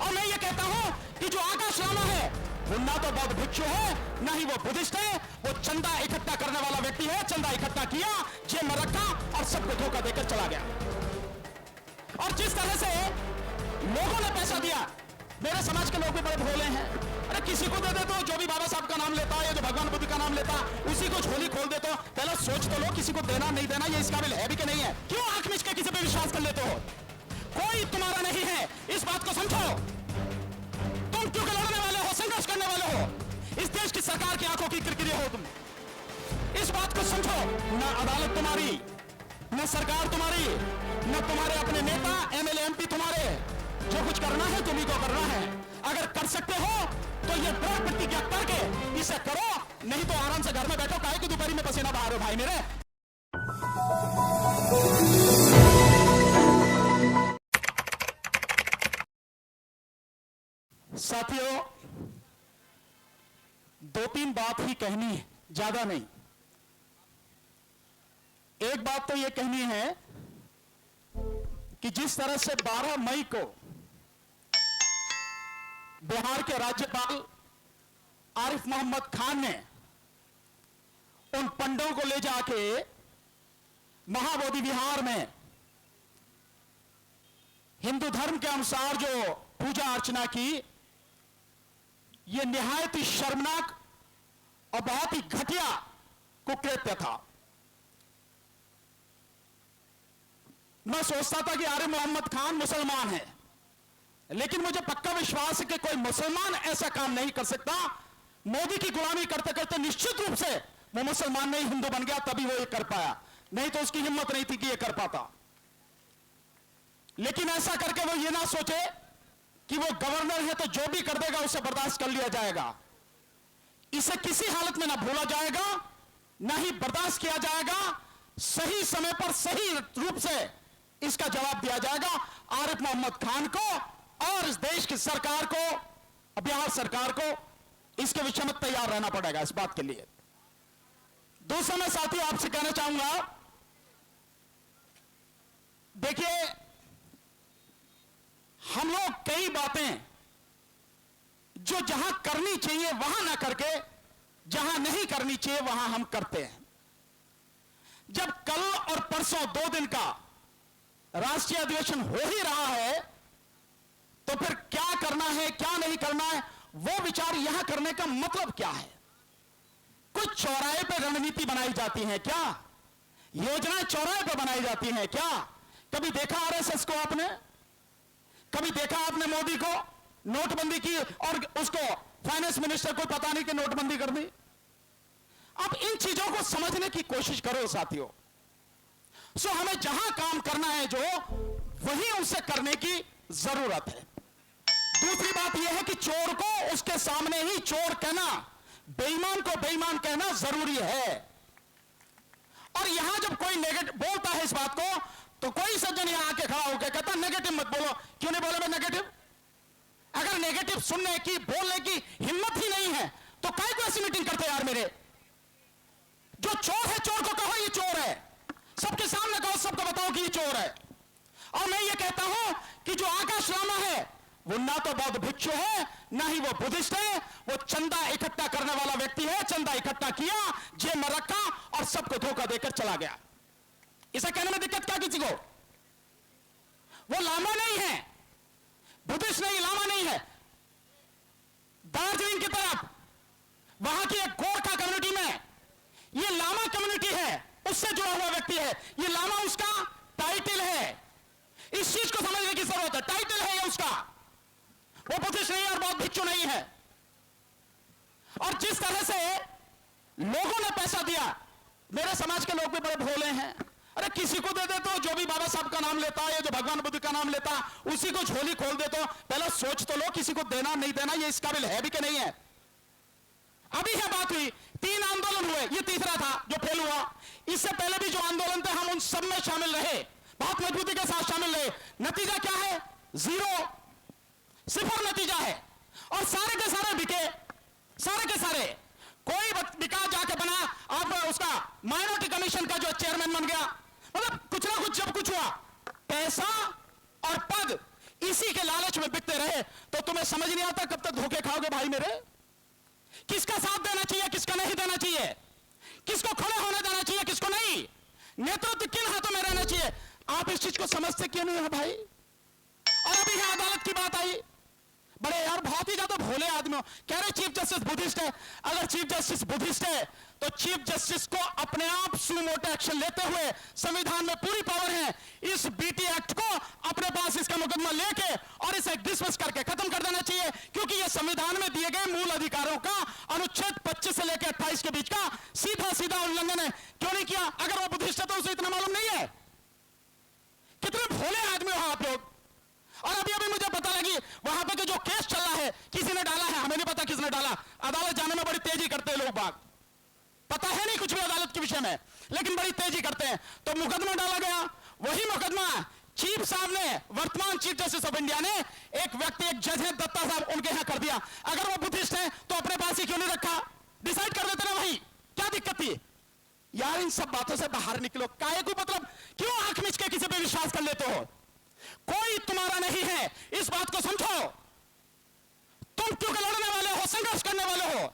और मैं ये कहता हूं कि जो आकाश राणा है वो ना तो बौद्ध भिक्षु है, ना ही वो बुद्धिस्ट है, वो चंदा इकट्ठा करने वाला व्यक्ति है। चंदा इकट्ठा किया, जेब में रखा और सबको धोखा देकर चला गया। और जिस तरह से लोगों ने पैसा दिया, मेरे समाज के लोग भी बड़े भोले हैं। अरे किसी को दे दे तो, जो भी बाबा साहब का नाम लेता या जो भगवान बुद्ध का नाम लेता, उसी को झोली खोल दे तो पहले सोच तो लो, किसी को देना नहीं देना ये इस काबिल है भी कि नहीं है। क्यों आंख मिच के किसी पे विश्वास कर लेते हो? कोई तुम्हारा नहीं है, इस बात को समझो। तुम क्योंकि लड़ने वाले हो, संघर्ष करने वाले हो, इस देश की सरकार की आंखों की किरकिरी हो तुम। इस बात को समझो। न अदालत तुम्हारी, न सरकार तुम्हारी, न तुम्हारे अपने नेता एमएलए एमपी तुम्हारे। जो कुछ करना है तुम्ही को करना है। अगर कर सकते हो तो ये दृढ़ प्रतिज्ञा करके इसे करो, नहीं तो आराम से घर में बैठो। काहे की दोपहरी में पसीना बहा रहे हो भाई मेरे। साथियों, दो तीन बात ही कहनी है, ज्यादा नहीं। एक बात तो यह कहनी है कि जिस तरह से 12 मई को बिहार के राज्यपाल आरिफ मोहम्मद खान ने उन पंडों को ले जाके महाबोधि विहार में हिंदू धर्म के अनुसार जो पूजा अर्चना की, यह निहायत ही शर्मनाक और बहुत ही घटिया कुकृत्य था। मैं सोचता था कि आरिफ मोहम्मद खान मुसलमान है, लेकिन मुझे पक्का विश्वास है कि कोई मुसलमान ऐसा काम नहीं कर सकता। मोदी की गुलामी करते करते निश्चित रूप से वो मुसलमान नहीं हिंदू बन गया, तभी वो ये कर पाया, नहीं तो उसकी हिम्मत नहीं थी कि ये कर पाता। लेकिन ऐसा करके वो ये ना सोचे कि वो गवर्नर है तो जो भी कर देगा उसे बर्दाश्त कर लिया जाएगा। इसे किसी हालत में ना भूला जाएगा, ना ही बर्दाश्त किया जाएगा। सही समय पर सही रूप से इसका जवाब दिया जाएगा। आरिफ मोहम्मद खान को और इस देश की सरकार को, बिहार सरकार को इसके विषय में तैयार रहना पड़ेगा इस बात के लिए। दूसरा मैं साथी आपसे कहना चाहूंगा, देखिए हम लोग कई बातें जो जहां करनी चाहिए वहां ना करके जहां नहीं करनी चाहिए वहां हम करते हैं। जब कल और परसों 2 दिन का राष्ट्रीय अधिवेशन हो ही रहा है तो फिर क्या करना है क्या नहीं करना है वो विचार यहां करने का मतलब क्या है? कुछ चौराहे पे रणनीति बनाई जाती है क्या? योजनाएं चौराहे पे बनाई जाती हैं क्या? कभी देखा आरएसएस को आपने? कभी देखा आपने मोदी को? नोटबंदी की और उसको फाइनेंस मिनिस्टर को पता नहीं कि नोटबंदी कर दी। अब इन चीजों को समझने की कोशिश करो साथियों। हमें जहां काम करना है जो, वही उसे करने की जरूरत है। दूसरी बात यह है कि चोर को उसके सामने ही चोर कहना, बेईमान को बेईमान कहना जरूरी है। और यहां जब कोई नेगेटिव बोलता है इस बात को, तो कोई सज्जन यहां आके खड़ा होकर कहता नेगेटिव मत बोलो। क्यों नहीं बोले मैं नेगेटिव? अगर नेगेटिव सुनने की बोलने की हिम्मत ही नहीं है तो काहे को ऐसी मीटिंग करते यार मेरे? जो चोर है चोर को कहो ये चोर है, सबके सामने कहो, सबको बताओ कि ये चोर है। और मैं ये कहता हूं कि जो आकाश राणा है वो ना तो बौद्ध भिक्षु है, ना ही वो बुद्धिस्ट है, वो चंदा इकट्ठा करने वाला व्यक्ति है। चंदा इकट्ठा किया, जेब में रखा और सबको धोखा देकर चला गया। इसे कहने में दिक्कत क्या किसी को? वो लामा नहीं है, बुद्धिस्ट नहीं, लामा नहीं है। दार्जिलिंग की तरफ वहां की एक गोरखा कम्युनिटी में ये लामा कम्युनिटी है, उससे जुड़ा हुआ व्यक्ति है। ये लामा उसका टाइटल है। इस चीज को समझने की जरूरत है। टाइटल है ये उसका, वो बुद्धिस्ट नहीं है और बहुत भिक्षु नहीं है। और जिस तरह से लोगों ने पैसा दिया, मेरे समाज के लोग भी बड़े भोले हैं। अरे किसी को दे दे तो, जो भी बाबा साहब का नाम लेता या जो भगवान बुद्ध का नाम लेता, उसी को झोली खोल दे तो पहले सोच तो लो, किसी को देना नहीं देना ये इस काबिल है भी कि नहीं है। अभी है बात हुई, 3 आंदोलन हुए, ये तीसरा था जो फेल हुआ। इससे पहले भी जो आंदोलन थे हम उन सब में शामिल रहे, बहुत मजबूती के साथ शामिल रहे। नतीजा क्या है? 0, 0 नतीजा है। और सारे के सारे बिके, सारे के सारे। कोई बिका जाके बना, आप उसका माइनॉरिटी कमीशन का जो चेयरमैन बन गया। मतलब कुछ ना कुछ जब कुछ हुआ, पैसा और पद इसी के लालच में बिकते रहे तो तुम्हें समझ नहीं आता कब तक धोखे खाओगे भाई मेरे। किसका साथ देना चाहिए, किसका नहीं देना चाहिए, किसको खड़े होने देना चाहिए, किसको नहीं, नेतृत्व किन हाथों में रहना चाहिए, आप इस चीज को समझते क्यों नहीं है भाई। और अभी यहां अदालत की बात आई, बड़े यार बहुत ही ज्यादा भोले आदमी हो, कह रहे चीफ जस्टिस बुद्धिस्ट है। अगर चीफ जस्टिस बुद्धिस्ट है तो चीफ जस्टिस को अपने आप सुमोटो एक्शन लेते हुए संविधान में पूरी पावर है, इस बीटी एक्ट को अपने पास इसका मुकदमा लेके और इसे डिसमिस करके खत्म कर देना चाहिए, क्योंकि यह संविधान में दिए गए मूल अधिकारों का अनुच्छेद 25 से लेकर 28 के बीच का सीधा सीधा उल्लंघन है। क्यों नहीं किया? अगर वो बुद्धिस्ट है तो उसे इतना मालूम नहीं है। कितने भोले आदमी हो आप लोग। और अभी अभी मुझे पता लगी वहां पे जो केस चल रहा है किसी ने डाला है, हमें नहीं पता किसने डाला। अदालत जाने में बड़ी तेजी करते हैं लोग बाग, पता है नहीं कुछ भी अदालत के विषय में, लेकिन बड़ी तेजी करते हैं। तो मुकदमा डाला गया, वही मुकदमा चीफ साहब ने, वर्तमान चीफ जस्टिस ऑफ इंडिया ने, एक व्यक्ति, एक जज है दत्ता साहब, उनके यहां कर दिया। अगर वो बुद्धिस्ट है तो अपने पास ही क्यों नहीं रखा, डिसाइड कर देते ना वही, क्या दिक्कत थी यार। इन सब बातों से बाहर निकलो। काहे को मतलब क्यों आंख मिच के किसी पे विश्वास कर लेते हो? कोई तुम्हारा नहीं है, इस बात को समझो। तुम क्यों लड़ने वाले हो, संघर्ष करने वाले हो,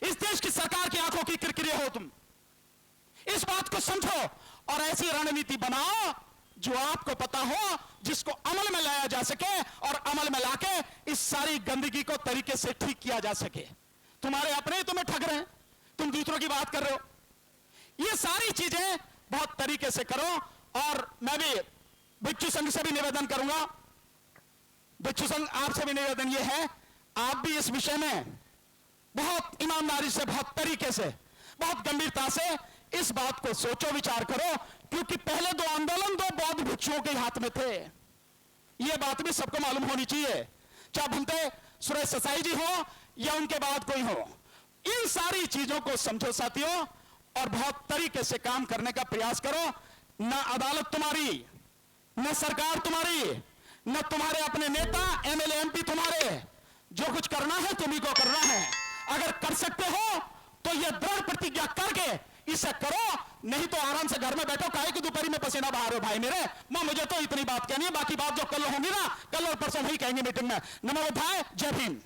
इस देश की सरकार की आंखों की किरकिरे हो तुम, इस बात को समझो और ऐसी रणनीति बनाओ जो आपको पता हो, जिसको अमल में लाया जा सके और अमल में लाके इस सारी गंदगी को तरीके से ठीक किया जा सके। तुम्हारे अपने ही तुम्हें ठग रहे हैं, तुम दूसरों की बात कर रहे हो। ये सारी चीजें बहुत तरीके से करो। और मैं भी भिक्षु संघ से भी निवेदन करूंगा, भिक्षु संघ आपसे भी निवेदन ये है, आप भी इस विषय में बहुत ईमानदारी से, बहुत तरीके से, बहुत गंभीरता से इस बात को सोचो, विचार करो, क्योंकि पहले दो आंदोलन दो बौद्ध भिक्षुओं के हाथ में थे। यह बात भी सबको मालूम होनी चाहिए, चाहे भंते सुरेश ससाई जी हो या उनके बाद कोई हो। इन सारी चीजों को समझो साथियों और बहुत तरीके से काम करने का प्रयास करो। न अदालत तुम्हारी, न सरकार तुम्हारी, न तुम्हारे अपने नेता एमएलए एमपी तुम्हारे, जो कुछ करना है तुम्ही को करना है। अगर कर सकते हो तो यह दृढ़ प्रतिज्ञा करके इसे करो, नहीं तो आराम से घर में बैठो, काहे की दोपहरी में पसीना बहा रहे हो भाई मेरे। मुझे तो इतनी बात कहनी है, बाकी बात जो कल होंगी ना, कल और परसों वही कहेंगे मीटिंग में। नमो बुद्धाय, जय भीम।